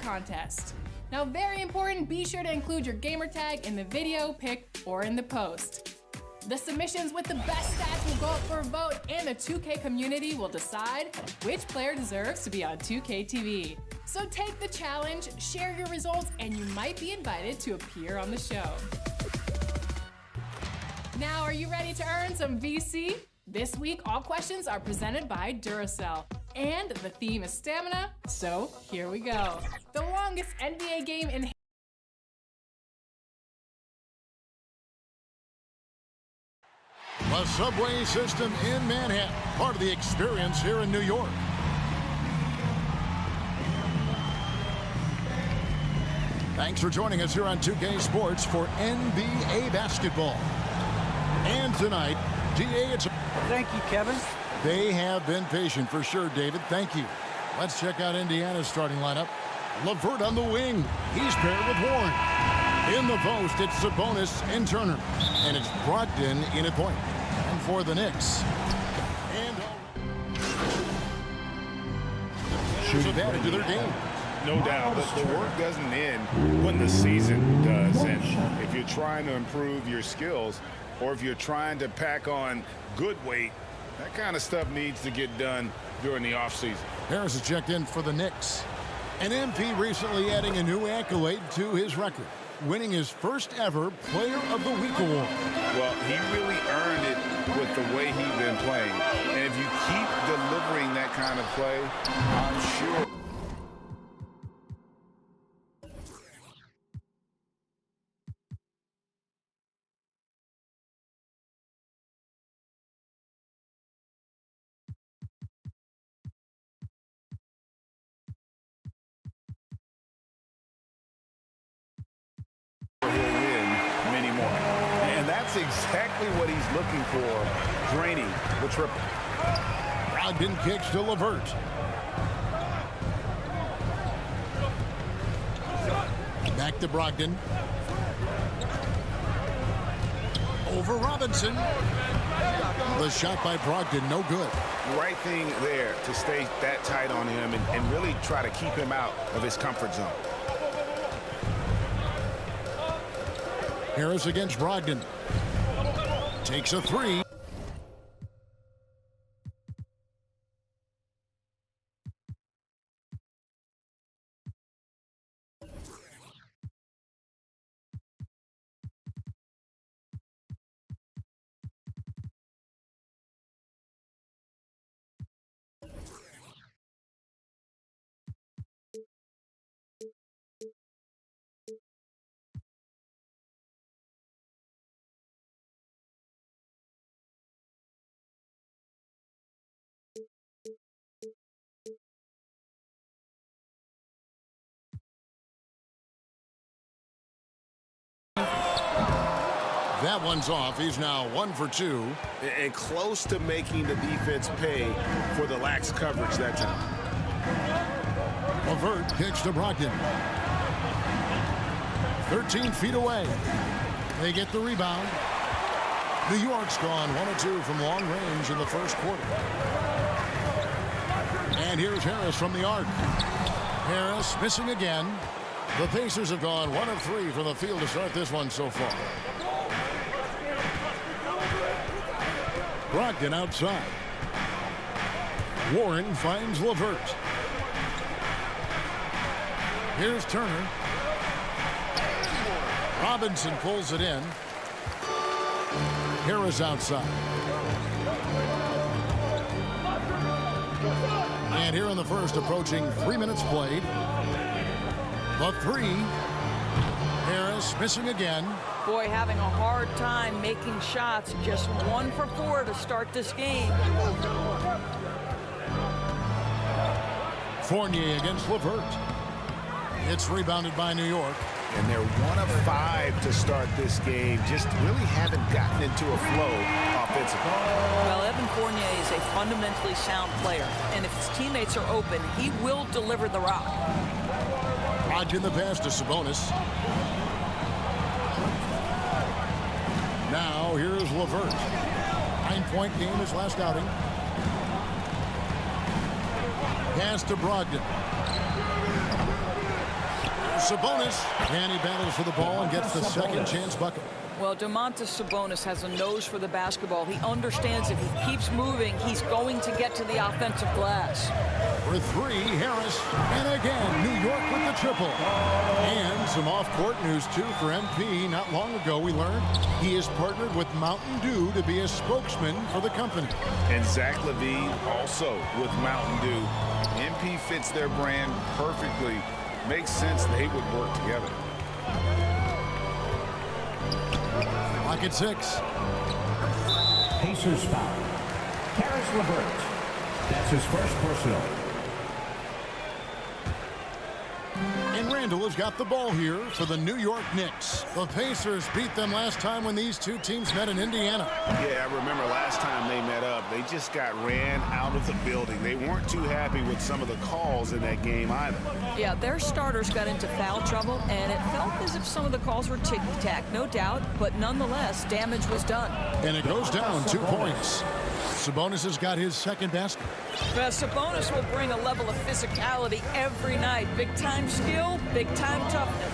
contest. Now, very important, be sure to include your gamer tag in the video, pic, or in the post. The submissions with the best stats will go up for a vote, and the 2K community will decide which player deserves to be on 2K TV. So take the challenge, share your results, and you might be invited to appear on the show. Now, are you ready to earn some VC? This week, all questions are presented by Duracell, and the theme is stamina, so here we go. The longest NBA game in The subway system in Manhattan, part of the experience here in New York. Thanks for joining us here on 2K Sports for NBA basketball. And tonight, DA, it's... Thank you, Kevin. They have been patient for sure, David. Thank you. Let's check out Indiana's starting lineup. LeVert on the wing. He's paired with Warren. In the post, it's Sabonis and Turner. And it's Brogdon in at point. And for the Knicks. And shooting added to their game. No doubt, but the work doesn't end when the season does. And if you're trying to improve your skills, or if you're trying to pack on good weight, that kind of stuff needs to get done during the offseason. Harris is checked in for the Knicks. And MP recently adding a new accolade to his record, winning his first ever Player of the Week award. Well, he really earned it with the way he's been playing. And if you keep delivering that kind of play, I'm sure. Exactly what he's looking for, draining the triple. Brogdon kicks to LeVert. Back to Brogdon. Over Robinson. The shot by Brogdon, no good. Right thing there to stay that tight on him and really try to keep him out of his comfort zone. Harris against Brogdon. Takes a three. That one's off. He's now 1 for 2. And close to making the defense pay for the lax coverage that time. LeVert kicks to Brogdon. 13 feet away. They get the rebound. New York's gone 1 of 2 from long range in the first quarter. And here's Harris from the arc. Harris missing again. The Pacers have gone 1 of 3 from the field to start this one so far. Brogdon outside. Warren finds LeVert. Here's Turner. Robinson pulls it in. Harris outside. And here in the first, approaching 3 minutes played. The three. Harris missing again. Boy, having a hard time making shots. Just 1 for 4 to start this game. Fournier against LeVert. It's rebounded by New York. And they're 1 of 5 to start this game. Just really haven't gotten into a flow offensively. Well, Evan Fournier is a fundamentally sound player. And if his teammates are open, he will deliver the rock. Brogdon the pass to Sabonis. Now here's LeVert. 9-point game his last outing. Pass to Brogdon. Sabonis. And he battles for the ball and gets the second chance bucket. Well, Domantas Sabonis has a nose for the basketball. He understands if he keeps moving, he's going to get to the offensive glass. For three, Harris. And again, New York with the triple. And some off-court news, too, for MP. Not long ago, we learned he has partnered with Mountain Dew to be a spokesman for the company. And Zach LaVine also with Mountain Dew. MP fits their brand perfectly. Makes sense they would work together. Clock at 6. Pacers foul. Karis LeVert. That's his first personal. And Randall has got the ball here for the New York Knicks. The Pacers beat them last time when these two teams met in Indiana. Yeah, I remember last time they met up, they just got ran out of the building. They weren't too happy with some of the calls in that game either. Yeah, their starters got into foul trouble, and it felt as if some of the calls were ticky-tack, no doubt, but nonetheless, damage was done. And it goes down 2 points. Sabonis has got his second basket. Well, Sabonis will bring a level of physicality every night. Big-time skill, big-time toughness.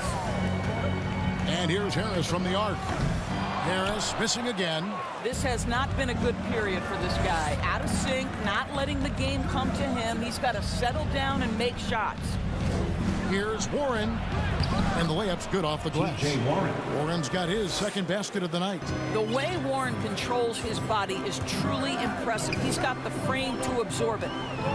And here's Harris from the arc. Harris missing again. This has not been a good period for this guy. Out of sync, not letting the game come to him. He's got to settle down and make shots. Here's Warren. And the layup's good off the glass. T.J. Warren. Warren's got his second basket of the night. The way Warren controls his body is truly impressive. He's got the frame to absorb it.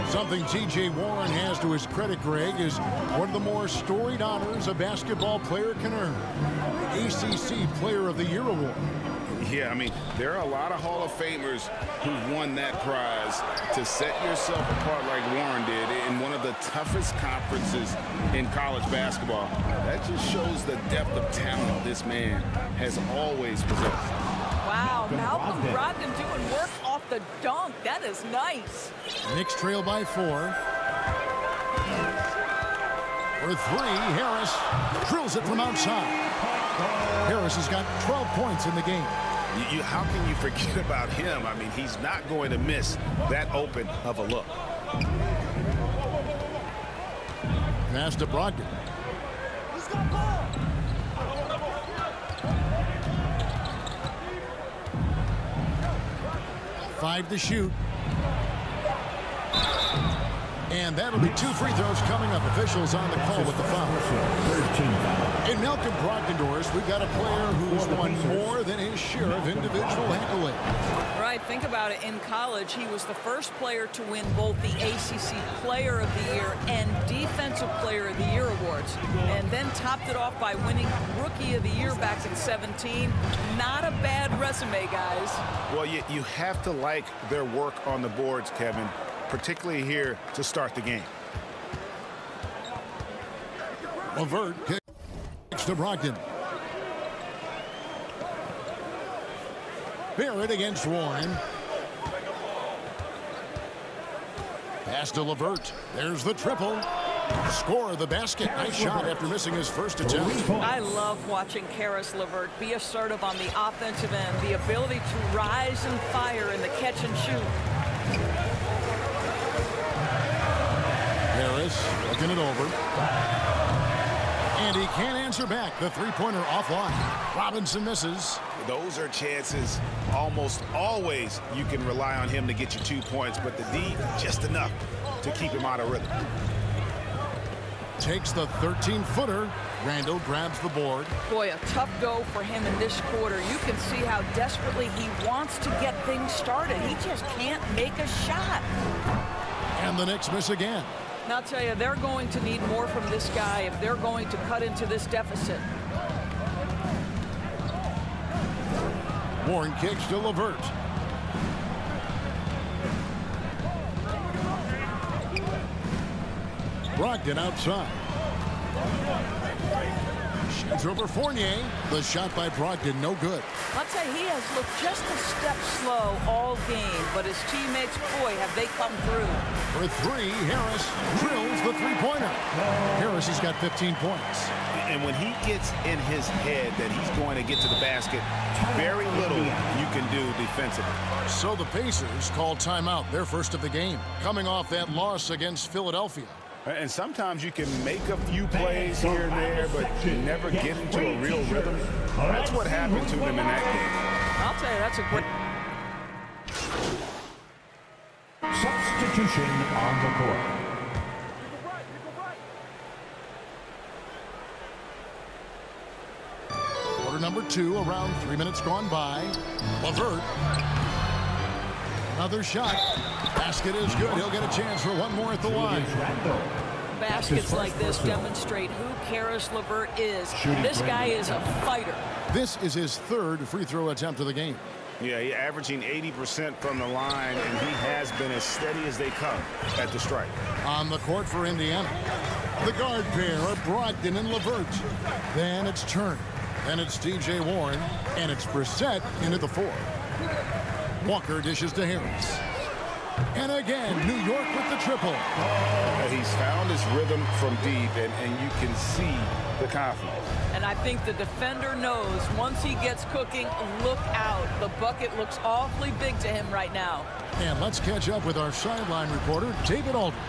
Something T.J. Warren has to his credit, Greg, is one of the more storied honors a basketball player can earn. The ACC Player of the Year award. Yeah, I mean, there are a lot of Hall of Famers who've won that prize. To set yourself apart like Warren did in one of the toughest conferences in college basketball, that just shows the depth of talent this man has always possessed. Wow, Malcolm Brogdon doing work off the dunk. That is nice. Knicks trail by 4. For 3, Harris drills it from outside. Harris has got 12 points in the game. How can you forget about him? I mean, he's not going to miss that open of a look. Pass to Brogdon. 5 to shoot. And that'll be 2 free throws coming up. Officials on the call with the foul. In Malcolm Brogdon, Doris, we've got a player who's won more than his share of individual accolades. Right, think about it. In college, he was the first player to win both the ACC Player of the Year and Defensive Player of the Year awards, and then topped it off by winning Rookie of the Year back in 17. Not a bad resume, guys. Well, you have to like their work on the boards, Kevin, particularly here to start the game. LeVert kicks to Brogdon. Barrett against Warren. Pass to LeVert. There's the triple. Score the basket. Nice shot after missing his first attempt. I love watching Karis LeVert be assertive on the offensive end. The ability to rise and fire in the catch and shoot. Harris looking it over. And he can't answer back. The three-pointer offline. Robinson misses. Those are chances almost always you can rely on him to get you 2 points, but the D just enough to keep him out of rhythm. Takes the 13-footer. Randall grabs the board. Boy, a tough go for him in this quarter. You can see how desperately he wants to get things started. He just can't make a shot. And the Knicks miss again. And I'll tell you, they're going to need more from this guy if they're going to cut into this deficit. Warren kicks to LeVert. Brogdon outside. Shoots over Fournier. The shot by Brogdon, no good. I'll tell you, he has looked just a step slow all game, but his teammates, boy, have they come through. For 3, Harris drills the three-pointer. Harris has got 15 points. And when he gets in his head that he's going to get to the basket, very little you can do defensively. So the Pacers call timeout, their first of the game, coming off that loss against Philadelphia. And sometimes you can make a few plays here and there, but you never get into a real rhythm. That's what happened to them in that game. I'll tell you, that's a great... Substitution on the court. Quarter number 2, around 3 minutes gone by. LeVert. Another shot. Basket is good. He'll get a chance for one more at the line. Baskets like this demonstrate who Caris LeVert is. This guy is a fighter. This is his 3rd free throw attempt of the game. Yeah, he's averaging 80% from the line, and he has been as steady as they come at the stripe. On the court for Indiana, the guard pair are Brogdon and LeVert. Then it's Turner. Then it's T.J. Warren, and it's Brissett into the 4. Walker dishes to Harris. And again, New York with the triple. He's found his rhythm from deep, and you can see the confidence. And I think the defender knows once he gets cooking, look out. The bucket looks awfully big to him right now. And let's catch up with our sideline reporter, David Aldridge.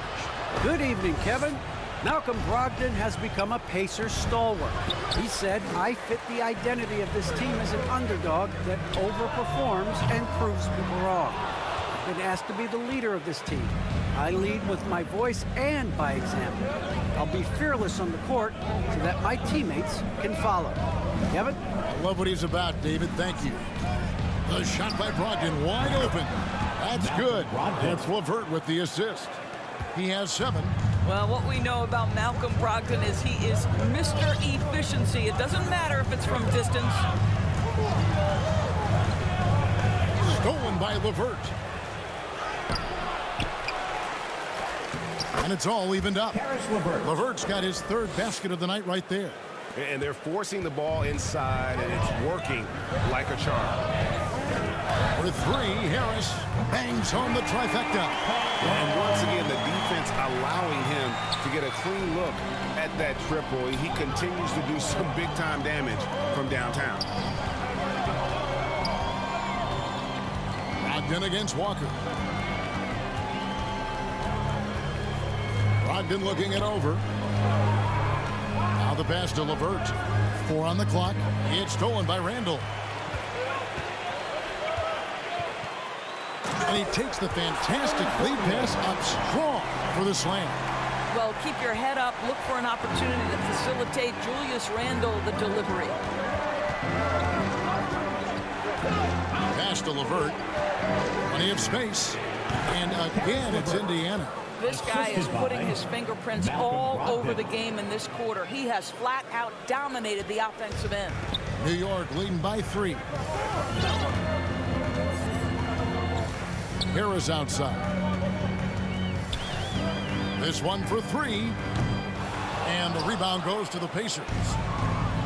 Good evening, Kevin. Malcolm Brogdon has become a Pacers stalwart. He said, I fit the identity of this team as an underdog that overperforms and proves people wrong. I've been asked to be the leader of this team. I lead with my voice and by example. I'll be fearless on the court so that my teammates can follow. Kevin? I love what he's about, David. Thank you. The shot by Brogdon, wide open. That's good. It's LeVert with the assist. He has 7. Well, what we know about Malcolm Brogdon is he is Mr. Efficiency. It doesn't matter if it's from distance. Stolen by LeVert. And it's all evened up. LeVert's got his 3rd basket of the night right there. And they're forcing the ball inside, and it's working like a charm. For 3, Harris bangs home the trifecta. And once again, the defense allowing him to get a clean look at that triple. He continues to do some big-time damage from downtown. Brogdon against Walker. Brogdon looking it over. Now the pass to LeVert. 4 on the clock. It's stolen by Randall. And he takes the fantastic lead pass up strong for the slam. Well, keep your head up. Look for an opportunity to facilitate Julius Randle the delivery. Pass to LeVert. Plenty of space. And again, it's Indiana. This guy is putting his fingerprints all over the game in this quarter. He has flat out dominated the offensive end. New York leading by 3. Harris outside. This one for 3. And the rebound goes to the Pacers.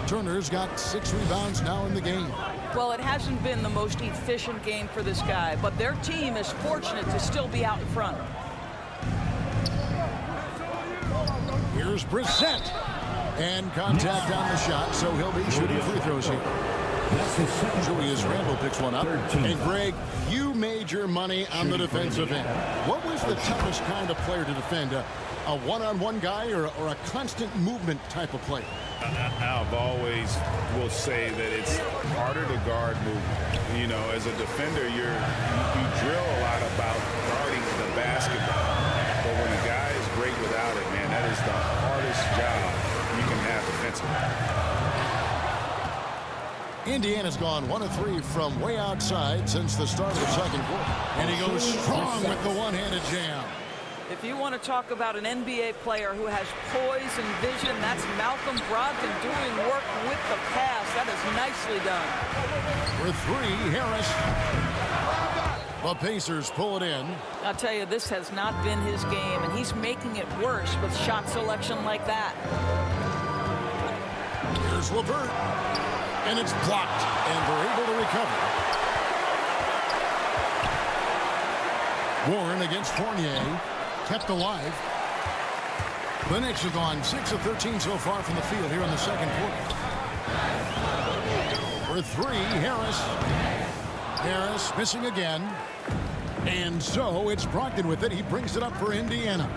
Turner's got 6 rebounds now in the game. Well, it hasn't been the most efficient game for this guy, but their team is fortunate to still be out in front. Here's Brissett. And contact on the shot, so he'll be shooting free throws here. Julius Randle picks one up. And Greg, you made your money on the defensive end. What was the toughest kind of player to defend? A one-on-one guy or a constant movement type of player? I've always will say that it's harder to guard movement. You know, as a defender, you drill a lot about guarding the basketball. But when a guy is great without it, man, that is the hardest job you can have defensively. Indiana's gone 1 of 3 from way outside since the start of the second quarter. And he goes strong with the one-handed jam. If you want to talk about an NBA player who has poise and vision, that's Malcolm Brogdon doing work with the pass. That is nicely done. For 3, Harris. The Pacers pull it in. I'll tell you, this has not been his game, and he's making it worse with shot selection like that. Here's LeVert. And it's blocked, and they're able to recover. Warren against Fournier. Kept alive. The Knicks have gone 6 of 13 so far from the field here in the second quarter. For 3, Harris. Harris missing again. And so it's Brogdon with it. He brings it up for Indiana.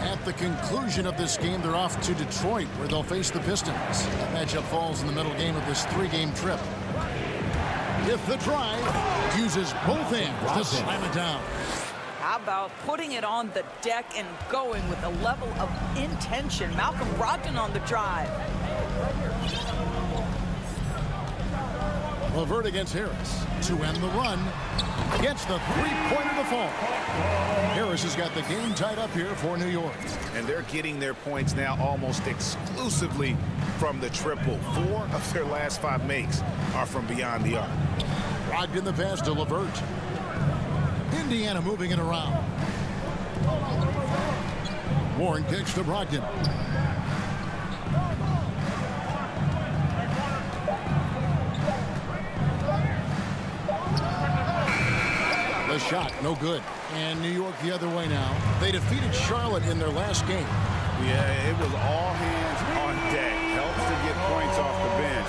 At the conclusion of this game, they're off to Detroit, where they'll face the Pistons. That matchup falls in the middle game of this 3-game trip. With the drive, uses both hands to slam it down. How about putting it on the deck and going with a level of intention? Malcolm Brogdon on the drive. LeVert against Harris to end the run. Gets the three-pointer to fall. Harris has got the game tied up here for New York. And they're getting their points now almost exclusively from the triple. 4 of their last 5 makes are from beyond the arc. Brogdon the pass to LeVert. Indiana moving it around. Warren kicks to Brogdon. The shot, no good. And New York the other way now. They defeated Charlotte in their last game. Yeah, it was all hands on deck. Helps to get points off the bench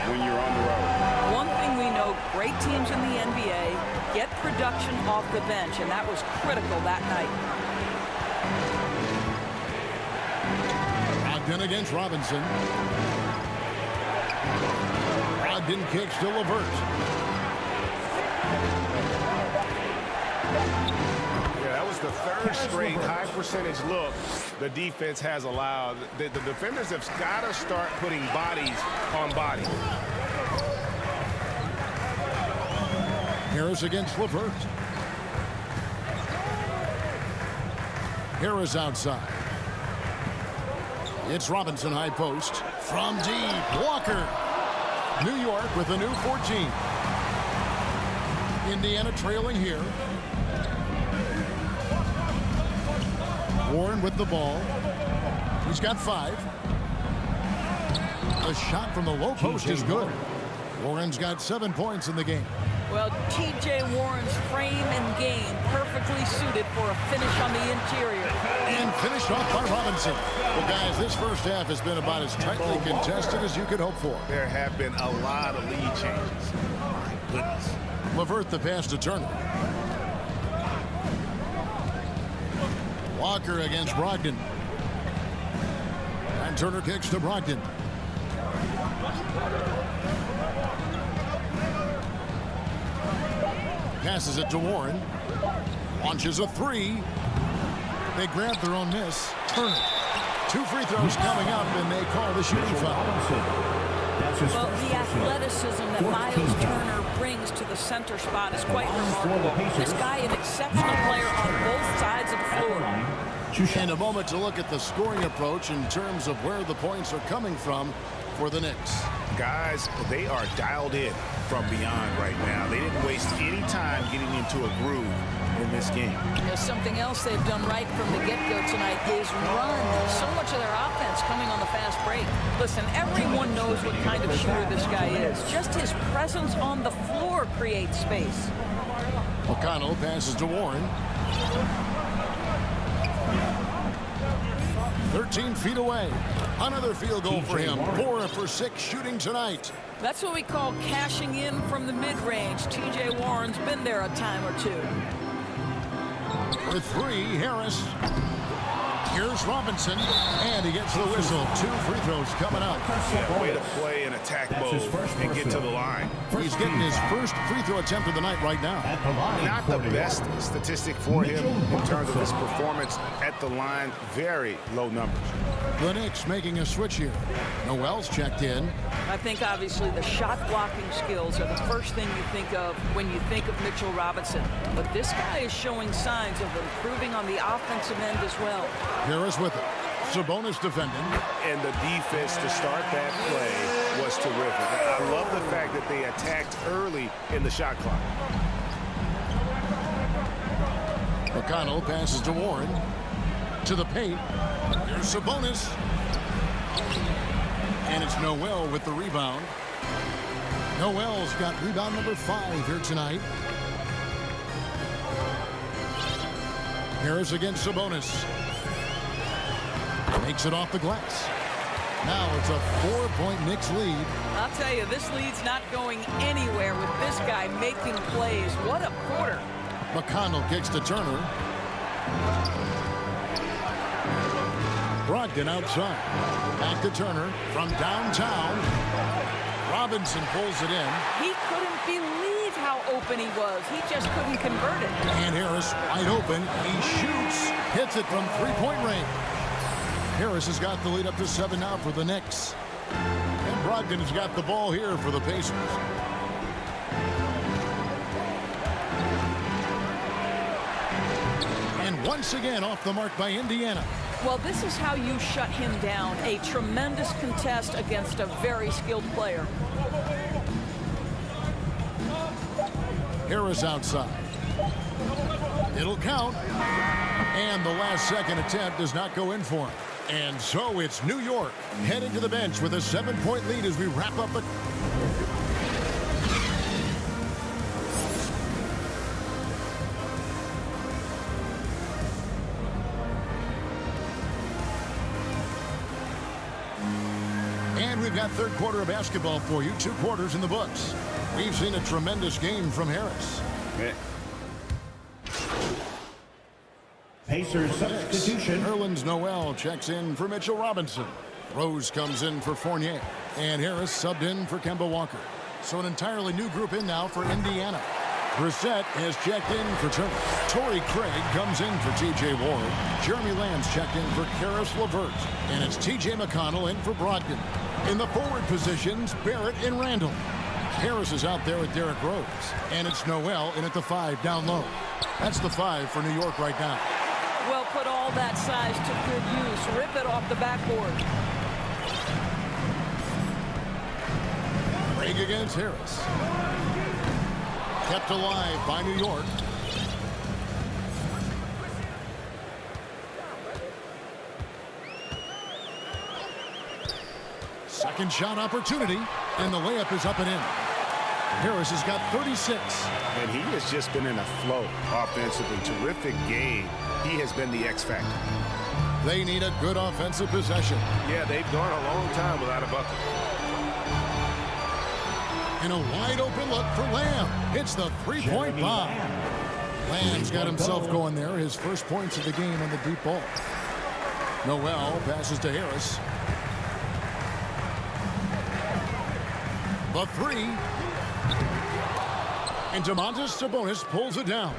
when you're on the road. One thing we know, great teams in the NBA get production off the bench, and that was critical that night. Brogdon against Robinson. Brogdon kicks to LeVert. The third straight high percentage look the defense has allowed. The defenders have got to start putting bodies on bodies. Harris against LeVert. Harris outside. It's Robinson high post. From deep, Walker. New York with a new 14. Indiana trailing here. Warren with the ball. He's got 5. The shot from the low post is good. Warren's got 7 points in the game. Well, T.J. Warren's frame and game perfectly suited for a finish on the interior. And finished off by Robinson. Well, guys, this first half has been about as tightly contested as you could hope for. There have been a lot of lead changes. My goodness. LeVert the pass to Turner. Walker against Brogdon. And Turner kicks to Brogdon. Passes it to Warren. Launches a 3. They grab their own miss. Turner. 2 free throws coming up, and they call the shooting foul. Well, the athleticism that Miles Turner brings to the center spot is quite remarkable. This guy, an exceptional player on both sides of the floor. And a moment to look at the scoring approach in terms of where the points are coming from for the Knicks. Guys, they are dialed in from beyond right now. They didn't waste any time getting into a groove in this game. You know, something else they've done right from the get-go tonight is run. So much of their offense coming on the fast break. Listen, everyone knows what kind of shooter this guy is. Just his presence on the floor creates space. O'Connell passes to Warren. 13 feet away. Another field goal for him. 4 for 6 shooting tonight. That's what we call cashing in from the mid-range. T.J. Warren's been there a time or two. With 3, Harris. Here's Robinson, and he gets the whistle. 2 free throws coming up. Yeah, way to play in attack mode and get to the line. He's getting his first free throw attempt of the night right now. Not the best statistic for him in terms of his performance at the line. Very low numbers. The Knicks making a switch here. Noel's checked in. I think obviously the shot blocking skills are the first thing you think of when you think of Mitchell Robinson. But this guy is showing signs of improving on the offensive end as well. Harris with it. Sabonis defending. And the defense to start that play was terrific. I love the fact that they attacked early in the shot clock. O'Connell passes to Warren. To the paint. Here's Sabonis. And it's Noel with the rebound. Noel's got rebound number 5 here tonight. Harris against Sabonis. Makes it off the glass. Now it's a 4-point Knicks lead. I'll tell you, this lead's not going anywhere with this guy making plays. What a quarter. McConnell kicks to Turner. Brogdon outside. Back to Turner from downtown. Robinson pulls it in. He couldn't believe how open he was. He just couldn't convert it. And Harris wide open. He shoots. Hits it from three-point range. Harris has got the lead up to 7 now for the Knicks. And Brogdon has got the ball here for the Pacers. And once again off the mark by Indiana. Well, this is how you shut him down. A tremendous contest against a very skilled player. Harris outside. It'll count. And the last second attempt does not go in for him. And so it's New York heading to the bench with a 7-point lead as we wrap up the... And we've got third quarter of basketball for you. 2 quarters in the books. We've seen a tremendous game from Harris. Yeah. Pacers substitution. Nerlens Noel checks in for Mitchell Robinson. Rose comes in for Fournier. And Harris subbed in for Kemba Walker. So an entirely new group in now for Indiana. Brissett has checked in for Turner. Torrey Craig comes in for T.J. Ward. Jeremy Lamb's checked in for Caris LeVert. And it's T.J. McConnell in for Brogdon. In the forward positions, Barrett and Randall. Harris is out there with Derrick Rose. And it's Noel in at the 5 down low. That's the 5 for New York right now. Well, put all that size to good use. Rip it off the backboard. Craig against Harris. Kept alive by New York. Second shot opportunity, and the layup is up and in. Harris has got 36. And he has just been in a flow offensively. Terrific game. He has been the X factor. They need a good offensive possession. Yeah, they've gone a long time without a bucket. And a wide open look for Lamb. It's the three-point bomb. Lamb's got himself going there. His first points of the game on the deep ball. Noel passes to Harris. The 3. And Domantas Sabonis pulls it down.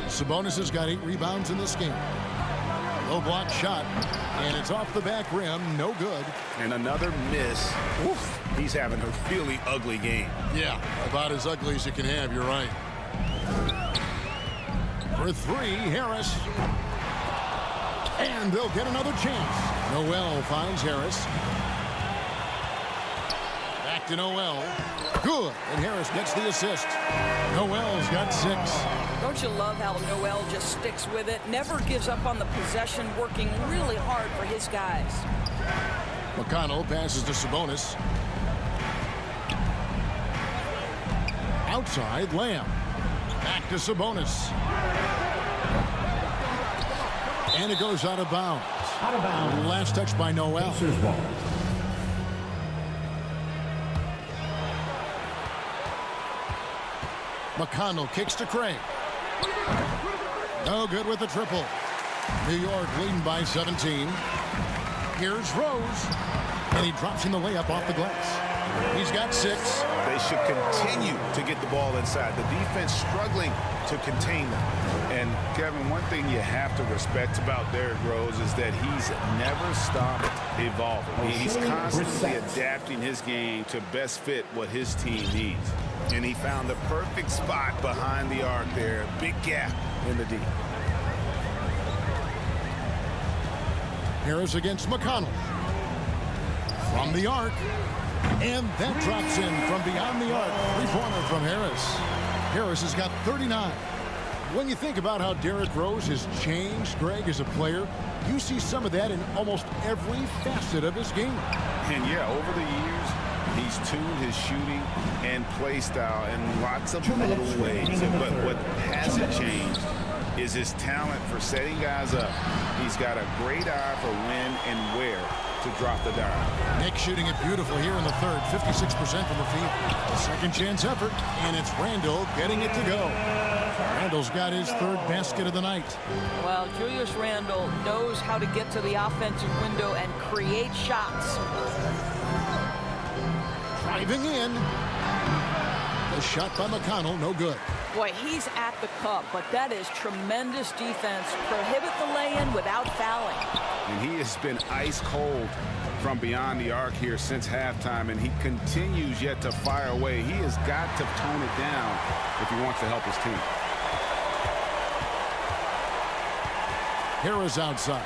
Sabonis has got 8 rebounds in this game. Low block shot, and it's off the back rim, no good. And another miss. Oof. He's having a really ugly game. Yeah, about as ugly as you can have, you're right. For 3, Harris. And they'll get another chance. Noel finds Harris. Back to Noel. Good, and Harris gets the assist. Noel's got 6. Don't you love how Noel just sticks with it? Never gives up on the possession, working really hard for his guys. McConnell passes to Sabonis. Outside, Lamb. Back to Sabonis. And it goes out of bounds. Out of bounds. Last touch by Noel. Pacers ball. McConnell kicks to Craig. No good with the triple. New York leading by 17. Here's Rose. And he drops in the layup off the glass. He's got 6. They should continue to get the ball inside. The defense struggling to contain them. And, Kevin, one thing you have to respect about Derrick Rose is that he's never stopped evolving. He's constantly adapting his game to best fit what his team needs. And he found the perfect spot behind the arc there. Big gap in the D. Harris against McConnell. From the arc. And that drops in from beyond the arc. 3-pointer from Harris. Harris has got 39. When you think about how Derrick Rose has changed, Greg, as a player, you see some of that in almost every facet of his game. And, yeah, over the years, he's tuned his shooting and play style in lots of little ways. But what hasn't changed is his talent for setting guys up. He's got a great eye for when and where to drop the dime. Nick shooting it beautifully here in the third, 56% from the field. Second chance effort, and it's Randall getting it to go. Randle's got his third basket of the night. Well, Julius Randle knows how to get to the offensive window and create shots. Driving in. The shot by McConnell, no good. Boy, he's at the cup, but that is tremendous defense. Prohibit the lay-in without fouling. And he has been ice cold from beyond the arc here since halftime, and he continues yet to fire away. He has got to tone it down if he wants to help his team. Harris outside.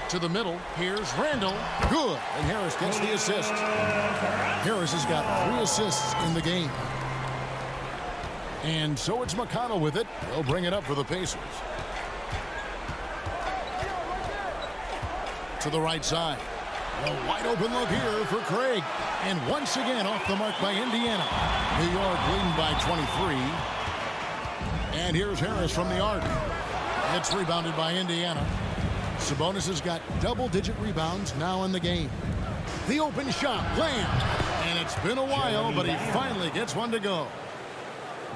To the middle. Here's Randle. Good. And Harris gets the assist. Harris has got 3 assists in the game. And so it's McConnell with it. He'll bring it up for the Pacers. To the right side. A wide open look here for Craig. And once again off the mark by Indiana. New York leading by 23. And here's Harris from the arc. It's rebounded by Indiana. Sabonis has got double-digit rebounds now in the game. The open shot, Lamb. And it's been a while, but he finally gets one to go.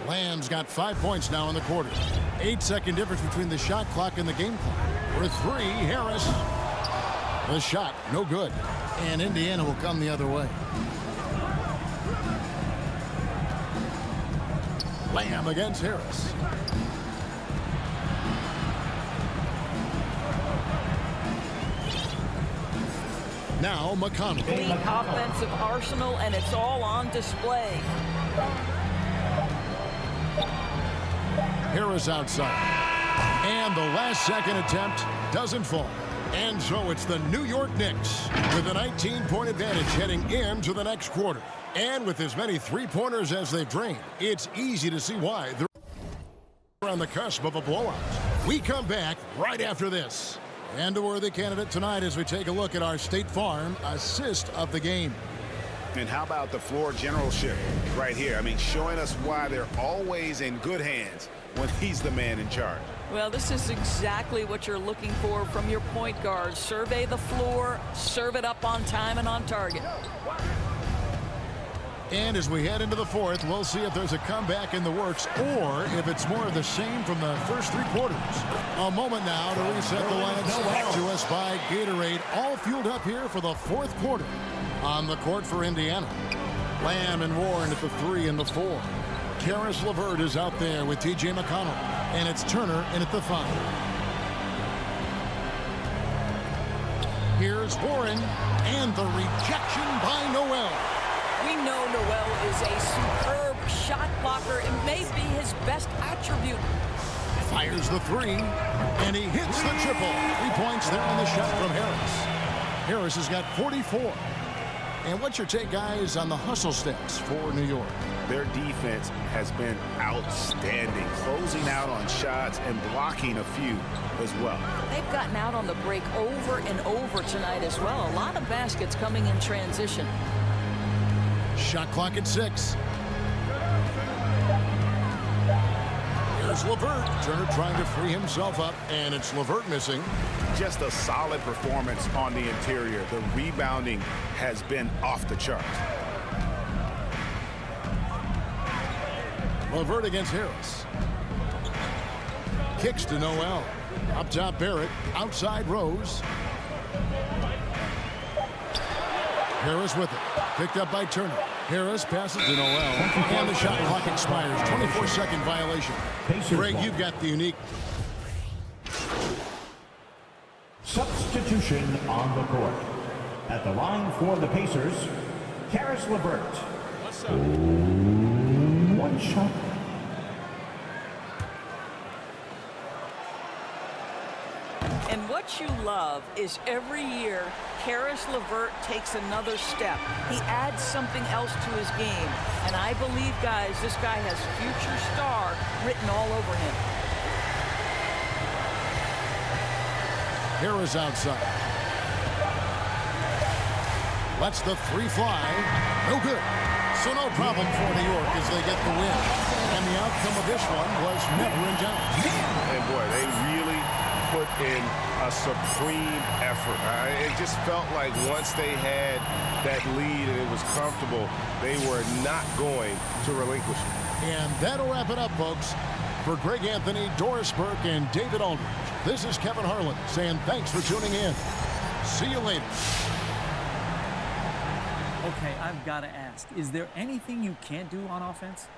Lamb's got 5 points now in the quarter. 8-second difference between the shot clock and the game clock. For 3, Harris. The shot, no good. And Indiana will come the other way. Lamb against Harris. Now McConnell. The offensive arsenal, and it's all on display. Harris outside. And the last second attempt doesn't fall. And so it's the New York Knicks with a 19-point advantage heading into the next quarter. And with as many three-pointers as they've drained, it's easy to see why they're on the cusp of a blowout. We come back right after this. And a worthy candidate tonight as we take a look at our State Farm assist of the game. And how about the floor generalship right here? I mean, showing us why they're always in good hands when he's the man in charge. Well, this is exactly what you're looking for from your point guard. Survey the floor, serve it up on time and on target. And as we head into the fourth, we'll see if there's a comeback in the works or if it's more of the same from the first 3 quarters. A moment now to reset the lineups back to us by Gatorade, all fueled up here for the fourth quarter. On the court for Indiana, Lamb and Warren at the 3 and the 4. Caris LeVert is out there with T.J. McConnell, and it's Turner in at the 5. Here's Warren, and the rejection by Noel. We know Noel is a superb shot blocker. It may be his best attribute. Fires the 3, and he hits the triple. 3 points there on the shot from Harris. Harris has got 44. And what's your take, guys, on the hustle stats for New York? Their defense has been outstanding, closing out on shots and blocking a few as well. They've gotten out on the break over and over tonight as well. A lot of baskets coming in transition. Shot clock at 6. Here's LeVert. Turner trying to free himself up, and it's LeVert missing. Just a solid performance on the interior. The rebounding has been off the charts. LeVert against Harris. Kicks to Noel. Up top Barrett. Outside Rose. Harris with it. Picked up by Turner. Harris passes to Noel. And the shot clock expires. 24-second violation. Greg, you've got the unique. Substitution on the court. At the line for the Pacers, Caris LeVert. One shot. And what you love is every year, Caris LeVert takes another step. He adds something else to his game. And I believe, guys, this guy has future star written all over him. Harris outside. Lets the 3 fly. No good. So no problem for New York as they get the win. And the outcome of this one was never in doubt. And boy, they really put in a supreme effort. It just felt like once they had that lead and it was comfortable, they were not going to relinquish it. And that'll wrap it up, folks. For Greg Anthony, Doris Burke, and David Aldridge, this is Kevin Harlan saying thanks for tuning in. See you later. Okay, I've got to ask, is there anything you can't do on offense?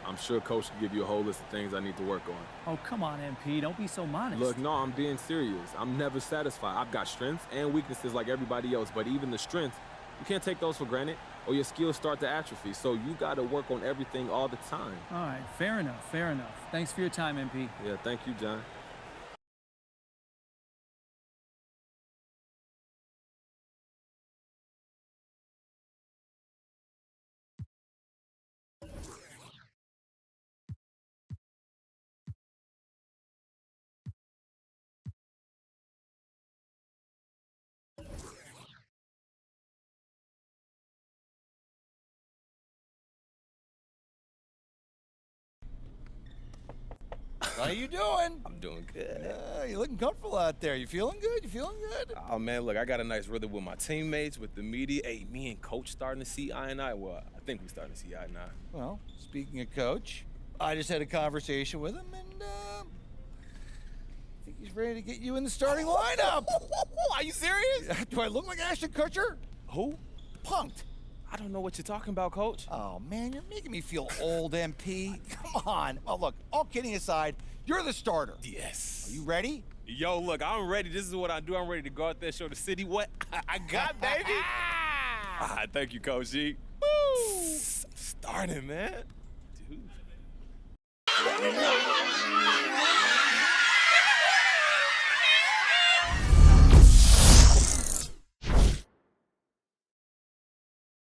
I'm sure Coach can give you a whole list of things I need to work on. Oh, come on, MP. Don't be so modest. Look, no, I'm being serious. I'm never satisfied. I've got strengths and weaknesses like everybody else, but even the strengths, you can't take those for granted or your skills start to atrophy. So you got to work on everything all the time. All right, fair enough, fair enough. Thanks for your time, MP. Yeah, thank you, John. How you doing? I'm doing good. You looking comfortable out there. You feeling good? You feeling good? Oh, man, look, I got a nice rhythm with my teammates, with the media. Hey, me and Coach starting to see eye and eye. Well, I think we're starting to see eye and eye. Well, speaking of Coach, I just had a conversation with him, and I think he's ready to get you in the starting lineup. Are you serious? Do I look like Ashton Kutcher? Who? Punked. I don't know what you're talking about, Coach. Oh, man, you're making me feel old, MP. Come on. Oh, look, all kidding aside, you're the starter. Yes. Are you ready? Yo, look, I'm ready. This is what I do. I'm ready to go out there, show the city what I got, baby. Thank you, Coach G. Woo! Starting, man. Dude.